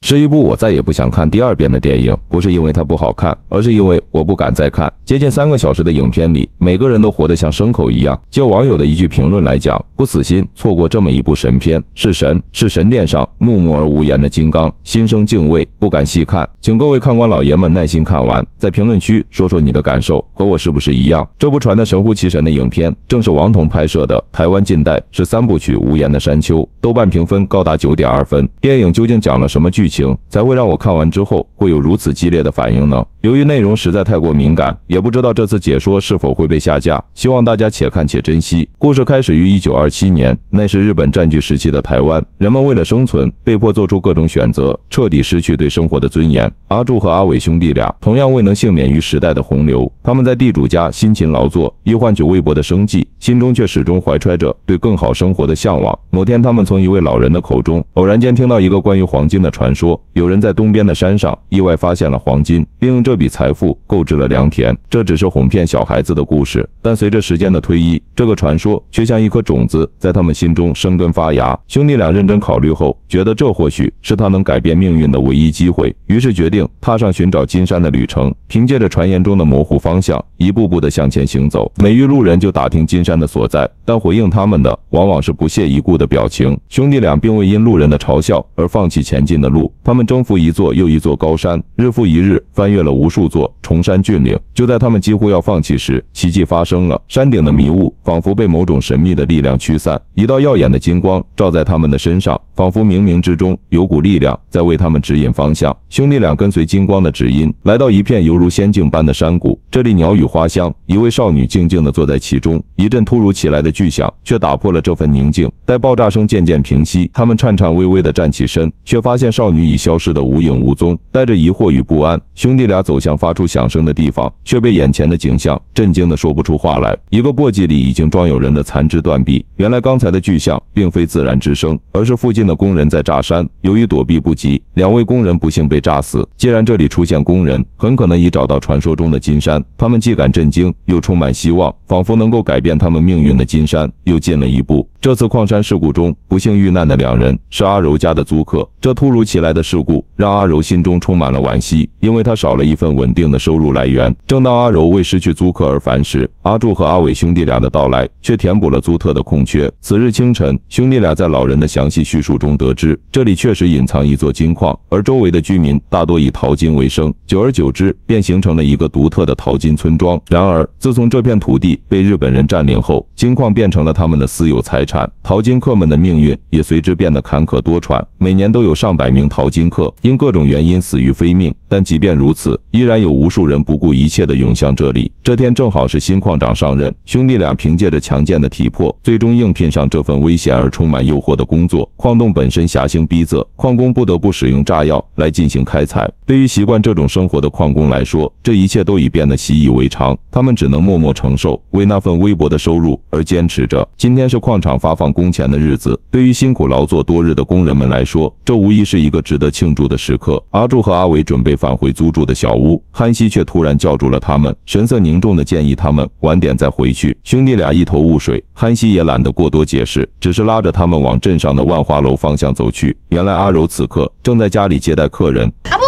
是一部我再也不想看第二遍的电影，不是因为它不好看，而是因为我不敢再看。接近3个小时的影片里，每个人都活得像牲口一样。就网友的一句评论来讲，不死心，错过这么一部神片，是神殿上怒目而无言的金刚，心生敬畏，不敢细看。请各位看官老爷们耐心看完，在评论区说说你的感受，和我是不是一样？这部传得神乎其神的影片，正是王童拍摄的台湾近代是3部曲《无言的山丘》，豆瓣评分高达9.2分。电影究竟讲了什么剧情，才会让我看完之后会有如此激烈的反应呢？由于内容实在太过敏感，也不知道这次解说是否会被下架，希望大家且看且珍惜。故事开始于1927年，那是日本占据时期的台湾，人们为了生存，被迫做出各种选择，彻底失去对生活的尊严。阿柱和阿伟兄弟俩同样未能幸免于时代的洪流，他们在地主家辛勤劳作，以换取微薄的生计，心中却始终怀揣着对更好生活的向往。某天，他们从一位老人的口中偶然间听到一个关于黄金的传说，有人在东边的山上意外发现了黄金，并用这笔财富购置了良田。这只是哄骗小孩子的故事，但随着时间的推移，这个传说却像一颗种子在他们心中生根发芽。兄弟俩认真考虑后，觉得这或许是他能改变命运的唯一机会，于是决定踏上寻找金山的旅程。凭借着传言中的模糊方向，一步步的向前行走。每遇路人就打听金山的所在，但回应他们的往往是不屑一顾的表情。兄弟俩并未因路人的嘲笑而放弃前进的路，他们征服一座又一座高山，日复一日翻越了无数座崇山峻岭。就在他们几乎要放弃时，奇迹发生了，山顶的迷雾仿佛被某种神秘的力量驱散，一道耀眼的金光照在他们的身上，仿佛冥冥之中有股力量在为他们指引方向。兄弟俩跟随金光的指引，来到一片犹如仙境般的山谷，这里鸟语花香，一位少女静静地坐在其中。一阵突如其来的巨响却打破了这份宁静，待爆炸声渐渐平息，他们颤颤巍巍地站起身，却发现少女已消失得无影无踪。带着疑惑与不安，兄弟俩走向发出响声的地方，却被眼前的景象震惊得说不出话来。一个簸箕里已经装有人的残肢断臂，原来刚才的巨响并非自然之声，而是附近的工人在炸山，由于躲避不及，2位工人不幸被炸死。既然这里出现工人，很可能已找到传说中的金山，他们既感震惊又充满希望，仿佛能够改变他们命运的金山又近了一步。这次矿山事故中不幸遇难的2人是阿柔家的租客，这突如其来的事故让阿柔心中充满了惋惜，因为他少了一份稳定的收入来源。正当阿柔为失去租客而烦时，阿柱和阿伟兄弟俩的到来却填补了租特的空缺。此日清晨，兄弟俩在老人的详细叙述中得知，这里确实隐藏一座金矿，而周围的居民大多以淘金为生，久而久之便形成了一个独特的淘金村庄。然而，自从这片土地被日本人占领后，金矿变成了他们的私有财产，淘金客们的命运也随之变得坎坷多舛。每年都有上百名淘金客因各种原因死于非命，但即便如此，依然有无数人不顾一切地涌向这里。这天正好是新矿长上任，兄弟俩凭借着强健的体魄，最终应聘上这份危险而充满诱惑的工作。矿洞本身狭行逼仄，矿工不得不使用炸药来进行开采。对于习惯这种生活的矿工来说，这一切都已变得习以为常，他们只能默默承受，为那份微薄的收入而坚持着。今天是矿场发放工钱的日子，对于辛苦劳作多日的工人们来说，这无疑是一个值得庆祝的时刻。阿柱和阿伟准备返回租住的小屋，汉西却突然叫住了他们，神色凝重地建议他们晚点再回去。兄弟俩一头雾水，汉西也懒得过多解释，只是拉着他们往镇上的万花楼方向走去。原来阿柔此刻正在家里接待客人。阿母，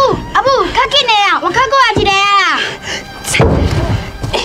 较紧的啊，我较过来一个啊。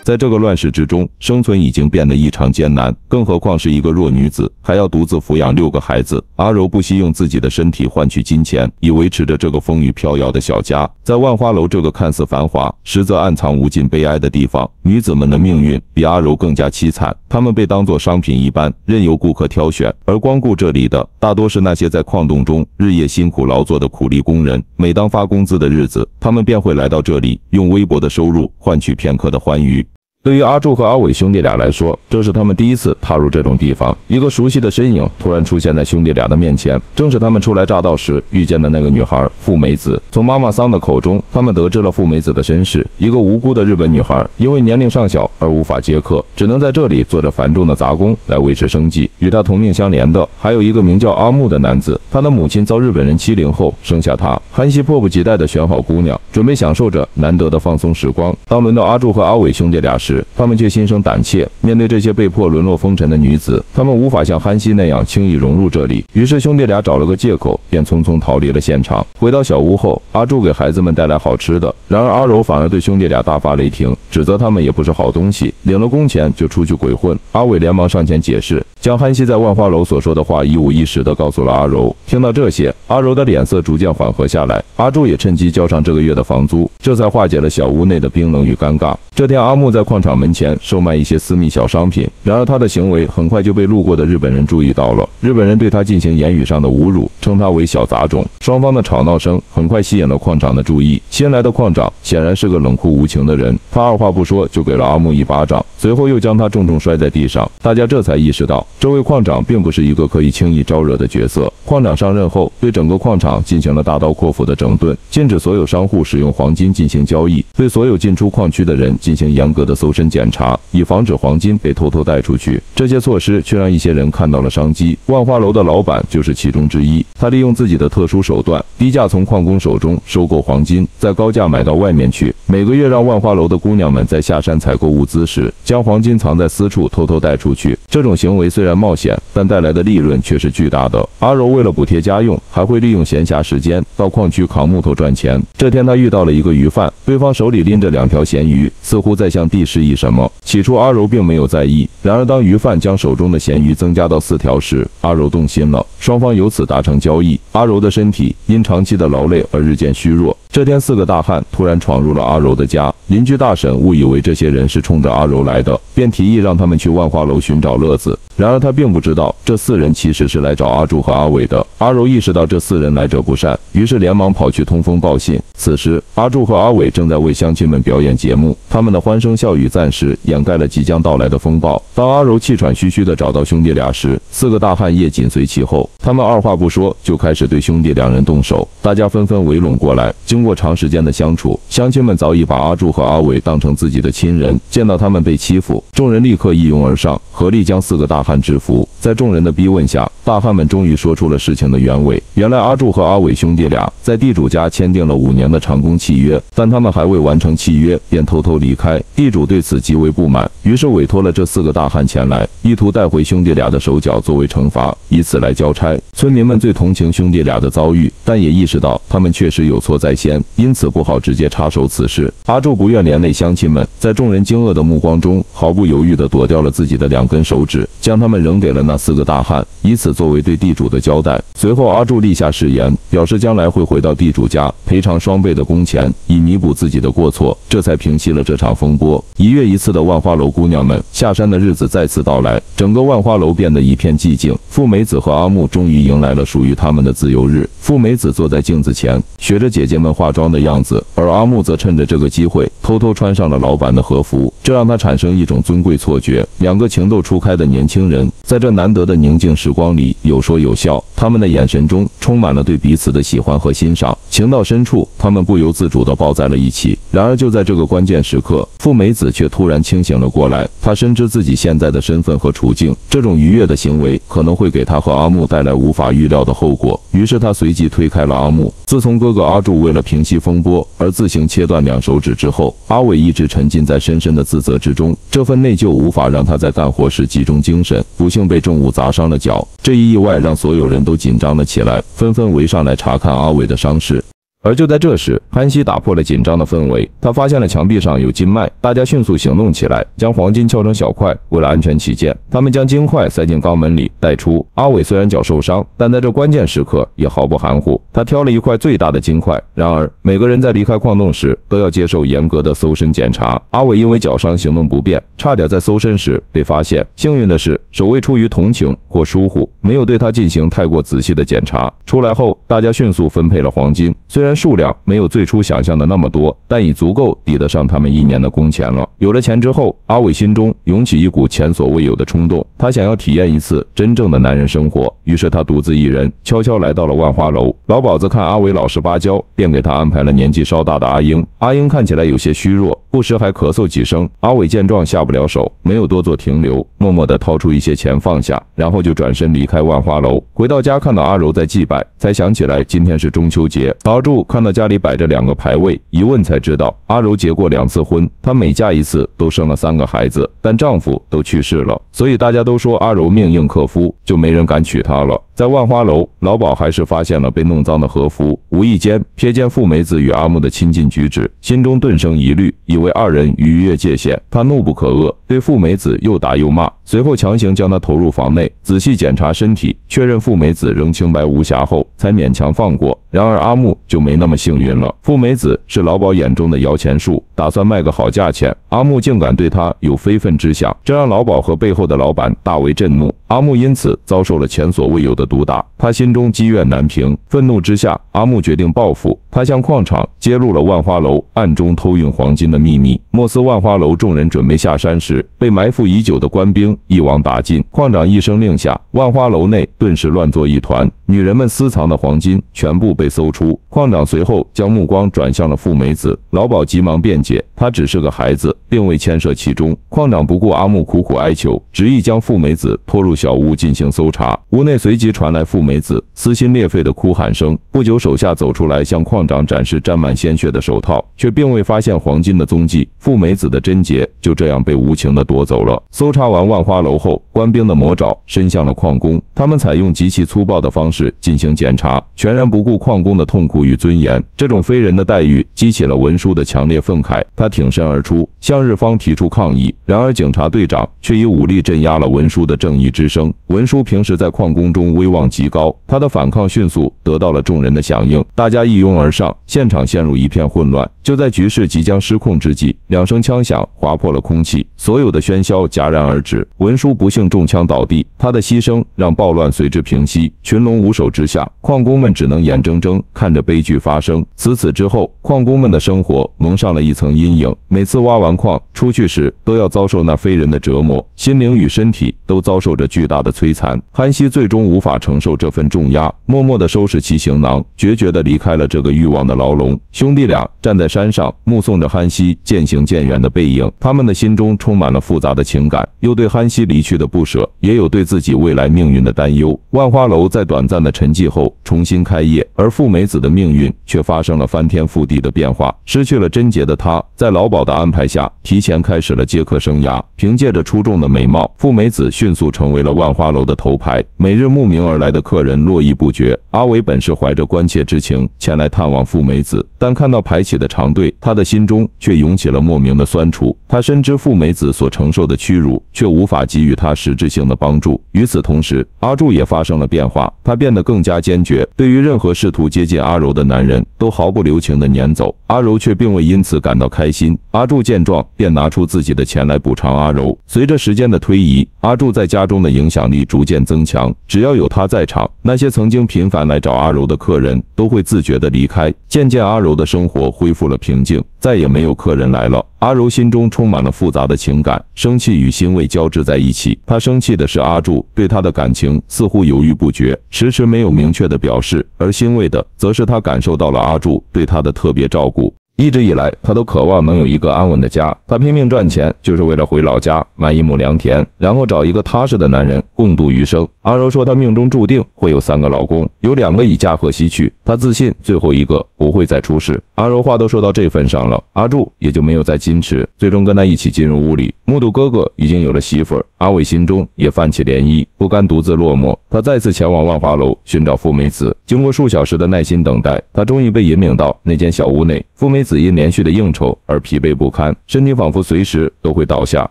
在这个乱世之中，生存已经变得异常艰难，更何况是一个弱女子，还要独自抚养6个孩子。阿柔不惜用自己的身体换取金钱，以维持着这个风雨飘摇的小家。在万花楼这个看似繁华，实则暗藏无尽悲哀的地方，女子们的命运比阿柔更加凄惨。她们被当作商品一般，任由顾客挑选，而光顾这里的大多是那些在矿洞中日夜辛苦劳作的苦力工人。每当发工资的日子，他们便会来到这里，用微薄的收入换取片刻的欢愉。对于阿柱和阿伟兄弟俩来说，这是他们第一次踏入这种地方。一个熟悉的身影突然出现在兄弟俩的面前，正是他们初来乍到时遇见的那个女孩富美子。从妈妈桑的口中，他们得知了富美子的身世。一个无辜的日本女孩，因为年龄尚小而无法接客，只能在这里做着繁重的杂工来维持生计。与她同命相连的还有一个名叫阿木的男子，他的母亲遭日本人欺凌后生下他。韩熙迫不及待地选好姑娘，准备享受着难得的放松时光。当轮到阿柱和阿伟兄弟俩时，时，他们却心生胆怯。面对这些被迫沦落风尘的女子，他们无法像憨熙那样轻易融入这里。于是兄弟俩找了个借口，便匆匆逃离了现场。回到小屋后，阿柱给孩子们带来好吃的，然而阿柔反而对兄弟俩大发雷霆，指责他们也不是好东西，领了工钱就出去鬼混。阿伟连忙上前解释，将憨熙在万花楼所说的话一五一十地告诉了阿柔。听到这些，阿柔的脸色逐渐缓和下来，阿柱也趁机交上这个月的房租，这才化解了小屋内的冰冷与尴尬。这天，阿木在矿场门前售卖一些私密小商品，然而他的行为很快就被路过的日本人注意到了。日本人对他进行言语上的侮辱，称他为小杂种。双方的吵闹声很快吸引了矿长的注意。新来的矿长显然是个冷酷无情的人，他二话不说就给了阿木一巴掌，随后又将他重重摔在地上。大家这才意识到，这位矿长并不是一个可以轻易招惹的角色。矿长上任后，对整个矿场进行了大刀阔斧的整顿，禁止所有商户使用黄金进行交易，对所有进出矿区的人进行严格的搜身检查，以防止黄金被偷偷带出去。这些措施却让一些人看到了商机。万花楼的老板就是其中之一，他利用自己的特殊手段，低价从矿工手中收购黄金，再高价买到外面去。每个月让万花楼的姑娘们在下山采购物资时，将黄金藏在私处偷偷带出去。这种行为虽然冒险，但带来的利润却是巨大的。阿柔为了补贴家用，还会利用闲暇时间到矿区扛木头赚钱。这天他遇到了一个鱼贩，对方手里拎着2条咸鱼，似乎在向地示意什么。起初阿柔并没有在意，然而当鱼贩将手中的咸鱼增加到4条时，阿柔动心了，双方由此达成交易。阿柔的身体因长期的劳累而日渐虚弱。这天4个大汉突然闯入了阿柔的家，邻居大婶误以为这些人是冲着阿柔来的，便提议让他们去万花楼寻找乐子。然而他并不知道，这4人其实是来找阿柱和阿伟的。阿柔意识到这4人来者不善，于是连忙跑去通风报信。此时阿柱和阿伟正在为乡亲们表演节目，他们的欢声笑语暂时掩盖了即将到来的风暴。当阿柔气喘吁吁地找到兄弟俩时，4个大汉也紧随其后，他们二话不说就开始对兄弟2人动手。大家纷纷围拢过来，经过长时间的相处，乡亲们早已把阿柱和阿伟当成自己的亲人。见到他们被欺负，众人立刻一拥而上，合力将4个大汉制服。在众人的逼问下，大汉们终于说出了事情的原委。原来阿柱和阿伟兄弟俩在地主家签订了5年的长工契约，但他们还未完成契约便偷偷离开。地主对此极为不满，于是委托了这4个大汉前来，意图带回兄弟俩的手脚作为惩罚，以此来交差。村民们最同情兄弟俩的遭遇，但也意识到他们确实有错在先，因此不好直接插手此事。阿柱不愿连累乡亲们，在众人惊愕的目光中，毫不犹豫地躲掉了自己的2根手指，将他们扔给了那4个大汉，以此作为对地主的交代。随后阿柱立下誓言，表示将来会回到地主家赔偿双倍的工钱，以弥补自己的过错，这才平息了这场风波。1月1次的万花楼姑娘们下山的日子再次到来，整个万花楼变得一片寂静。富美子和阿木终于迎来了属于他们的自由日。富美子坐在镜子前，学着姐姐们化妆的样子，而阿木则趁着这个机会偷偷穿上了老板的和服，这让他产生一种尊贵错觉。2个情窦初开的年轻人在这难得的宁静时光里有说有笑，他们的眼神中充满了对彼此的喜欢和欣赏。情到深处，他们不由自主地抱在了一起。然而就在这个关键时刻，富美子却突然清醒了过来。她深知自己现在的身份和处境，这种愉悦的行为可能会给她和阿木带来无法预料的后果，于是她随即推开了阿木。自从哥哥阿柱为了平息风波而自行切断2手指之后，阿伟一直沉浸在深深的自责之中，这份内疚无法让他在干活时集中精神，不幸被重物砸伤了脚。这一意外让所有人都紧张了起来，纷纷围上来查看阿伟的伤势。而就在这时，潘西打破了紧张的氛围，他发现了墙壁上有金脉，大家迅速行动起来，将黄金敲成小块。为了安全起见，他们将金块塞进肛门里带出。阿伟虽然脚受伤，但在这关键时刻也毫不含糊，他挑了一块最大的金块。然而每个人在离开矿洞时都要接受严格的搜身检查。阿伟因为脚伤行动不便，差点在搜身时被发现。幸运的是，守卫出于同情或疏忽，没有对他进行太过仔细的检查。出来后，大家迅速分配了黄金，虽然数量没有最初想象的那么多，但已足够抵得上他们1年的工钱了。有了钱之后，阿伟心中涌起一股前所未有的冲动，他想要体验一次真正的男人生活。于是他独自一人悄悄来到了万花楼。老鸨子看阿伟老实巴交，便给他安排了年纪稍大的阿英。阿英看起来有些虚弱，不时还咳嗽几声。阿伟见状下不了手，没有多做停留，默默地掏出一些钱放下，然后就转身离开万花楼。回到家看到阿柔在祭拜，才想起来今天是中秋节。阿柱看到家里摆着2个牌位，一问才知道阿柔结过2次婚，她每嫁一次都生了3个孩子，但丈夫都去世了，所以大家都说阿柔命硬克夫，就没人敢娶她了。在万花楼，老鸨还是发现了被弄脏的和服，无意间瞥见富美子与阿木的亲近举止，心中顿生疑虑，以为2人逾越界限，他怒不可遏，对富美子又打又骂，随后强行将她投入房内，仔细检查身体，确认富美子仍清白无瑕后，才勉强放过。然而阿木就没那么幸运了，富美子是老鸨眼中的摇钱树，打算卖个好价钱，阿木竟敢对他有非分之想，这让老鸨和背后的老板大为震怒。阿木因此遭受了前所未有的毒打，他心中积怨难平，愤怒之下，阿木决定报复。他向矿场揭露了万花楼暗中偷运黄金的秘密。莫斯万花楼众人准备下山时，被埋伏已久的官兵一网打尽。矿长一声令下，万花楼内顿时乱作一团，女人们私藏的黄金全部被搜出。矿长随后将目光转向了富美子，老鸨急忙辩解，她只是个孩子，并未牵涉其中。矿长不顾阿木苦苦哀求，执意将富美子拖入小屋进行搜查。屋内随即传来富美子撕心裂肺的哭喊声。不久，手下走出来向矿长展示沾满鲜血的手套，却并未发现黄金的踪迹。富美子的贞洁就这样被无情地夺走了。搜查完万花楼后，官兵的魔爪伸向了矿工，他们采用极其粗暴的方式进行检查，全然不顾矿工的痛苦与尊严。这种非人的待遇激起了文书的强烈愤慨，他挺身而出，向日方提出抗议。然而警察队长却以武力镇压了文书的正义之声。文书平时在矿工中威望极高，他的反抗迅速得到了众人的响应，大家一拥而上，现场陷入一片混乱。就在局势即将失控之际，2声枪响划破了空气，所有的喧嚣戛然而止。文书不幸中枪倒地，他的牺牲让暴乱随之平息。群龙无首之下，矿工们只能眼睁睁看着悲剧发生。自此之后，矿工们的生活蒙上了一层阴影，每次挖完矿出去时都要遭受那非人的折磨，心灵与身体都遭受着巨大的摧残。韩熙最终无法承受这份重压，默默地收拾其行囊，决绝地离开了这个欲望的牢笼。兄弟俩站在山上，目送着韩熙渐行渐远的背影，他们的心中充满了复杂的情感，有对韩熙离去的不舍，也有对自己未来命运的担忧。万花楼在短暂的沉寂后重新开业，而富美子的命运却发生了翻天覆地的变化。失去了贞洁的她，在老鸨的安排下，提前开始了接客生涯。凭借着出众的美貌，富美子迅速成为了万花楼的头牌，每日慕名而来的客人络绎不绝。阿伟本是怀着关切之情前来探望富美子，但看到排起的长队，他的心中却涌起了莫名的酸楚。他深知富美子所承受的屈辱，却无法给予她实质性的帮助。与此同时，阿柱也发生了变化，他变得更加坚决，对于任何试图接近阿柔的男人都毫不留情地撵走。阿柔却并未因此感到开心。阿柱见状，便拿出自己的钱来补偿阿柔。随着时间的推移，阿柱在家中的影响力逐渐增强，只要有他在场，那些曾经频繁来找阿柔的客人都会自觉地离开。渐渐，阿柔的生活恢复了平静，再也没有客人来了。阿柔心中充满了复杂的情感，生气与欣慰交织在一起。她生气的是阿柱对她的感情似乎犹豫不决，迟迟没有明确的表示，而欣慰的则是她感受到了阿柱对她的特别照顾。一直以来，他都渴望能有一个安稳的家。他拼命赚钱，就是为了回老家买一亩良田，然后找一个踏实的男人共度余生。阿柔说，她命中注定会有3个老公，有2个已嫁祸西去，她自信最后一个不会再出事。阿柔话都说到这份上了，阿柱也就没有再矜持，最终跟他一起进入屋里。目睹哥哥已经有了媳妇儿，阿伟心中也泛起涟漪，不甘独自落寞。他再次前往万花楼寻找富美子。经过数小时的耐心等待，他终于被引领到那间小屋内。富美子因连续的应酬而疲惫不堪，身体仿佛随时都会倒下，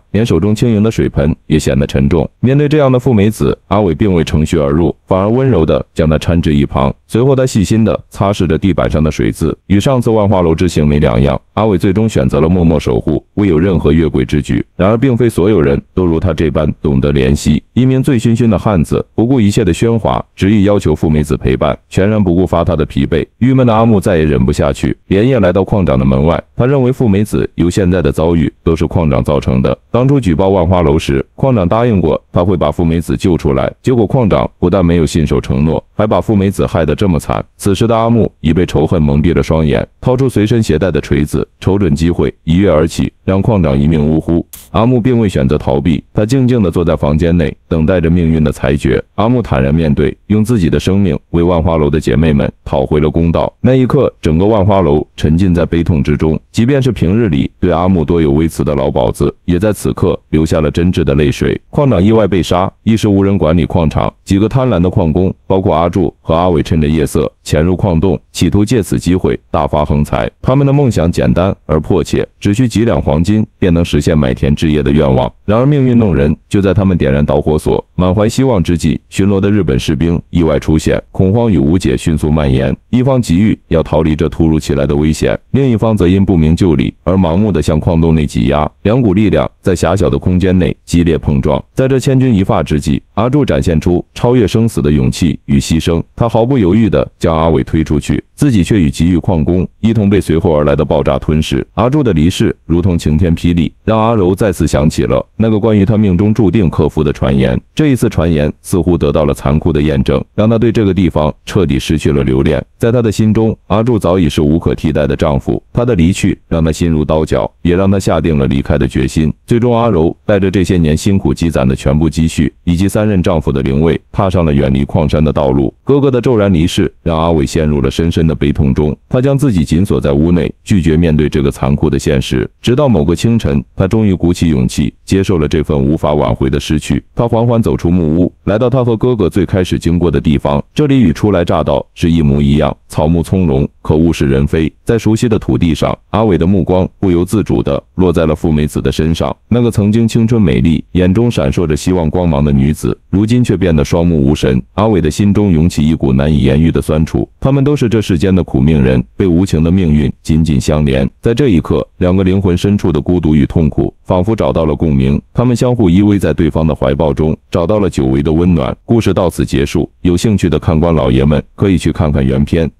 连手中轻盈的水盆也显得沉重。面对这样的富美子，阿伟并未乘虚而入，反而温柔地将她搀至一旁。随后，他细心地擦拭着地板上的水渍，与上次万花楼之行没两样。阿伟最终选择了默默守护，未有任何越轨之举。然而，并非所有人都如他这般懂得怜惜。一名醉醺醺的汉子不顾一切的喧哗，执意要求富美子陪伴，全然不顾发他的疲惫。郁闷的阿木再也忍不下去，连夜来到矿长的门外。他认为富美子由现在的遭遇都是矿长造成的。当初举报万花楼时，矿长答应过他会把富美子救出来，结果矿长不但没有信守承诺，还把富美子害得这么惨。此此时的阿木已被仇恨蒙蔽了双眼，掏出随身携带的锤子，瞅准机会一跃而起，让矿长一命呜呼。阿木并未选择逃避，他静静地坐在房间内，等待着命运的裁决。阿木坦然面对，用自己的生命为万花楼的姐妹们讨回了公道。那一刻，整个万花楼沉浸在悲痛之中，即便是平日里对阿木多有微词的老鸨子，也在此刻流下了真挚的泪水。矿长意外被杀，一时无人管理矿场，几个贪婪的矿工，包括阿柱和阿伟，趁着夜色潜入矿洞，企图借此机会大发横财。他们的梦想简单而迫切，只需几两黄金便能实现买田置业的愿望。然而命运弄人，就在他们点燃导火索，满怀希望之际，巡逻的日本士兵意外出现，恐慌与无解迅速蔓延。一方急于要逃离这突如其来的危险，另一方则因不明就里而盲目地向矿洞内挤压。两股力量在狭小的空间内激烈碰撞。在这千钧一发之际，阿柱展现出超越生死的勇气与牺牲。他毫不犹豫地将阿伟推出去，自己却与其余矿工一同被随后而来的爆炸吞噬。阿柱的离世如同晴天霹雳，让阿柔再次想起了那个关于他命中注定克服的传言。这一次传言似乎得到了残酷的验证，让他对这个地方彻底失去了留恋。在他的心中，阿柱早已是无可替代的丈夫。他的离去让他心如刀绞，也让他下定了离开的决心。最终，阿柔带着这些年辛苦积攒的全部积蓄，以及3任丈夫的灵位，踏上了远离矿山的道路。哥哥的骤然离世让阿伟陷入了深深的悲痛中，他将自己紧锁在屋内，拒绝面对这个残酷的现实。直到某个清晨，他终于鼓起勇气接受了这份无法挽回的失去。他缓缓走出木屋，来到他和哥哥最开始经过的地方。这里与初来乍到是一模一样，草木葱茏，可物是人非。在熟悉的土地上，阿伟的目光不由自主地落在了富美子的身上。那个曾经青春美丽，眼中闪烁着希望光芒的女子，如今却变得双目无神。阿伟的心中涌起一股难以言喻的酸楚。他们都是这世间的苦命人，被无情的命运紧紧相连。在这一刻，两个灵魂深处的孤独与痛苦仿佛找到了共鸣，他们相互依偎在对方的怀抱中，找到了久违的温暖。故事到此结束，有兴趣的看官老爷们可以去看看原片。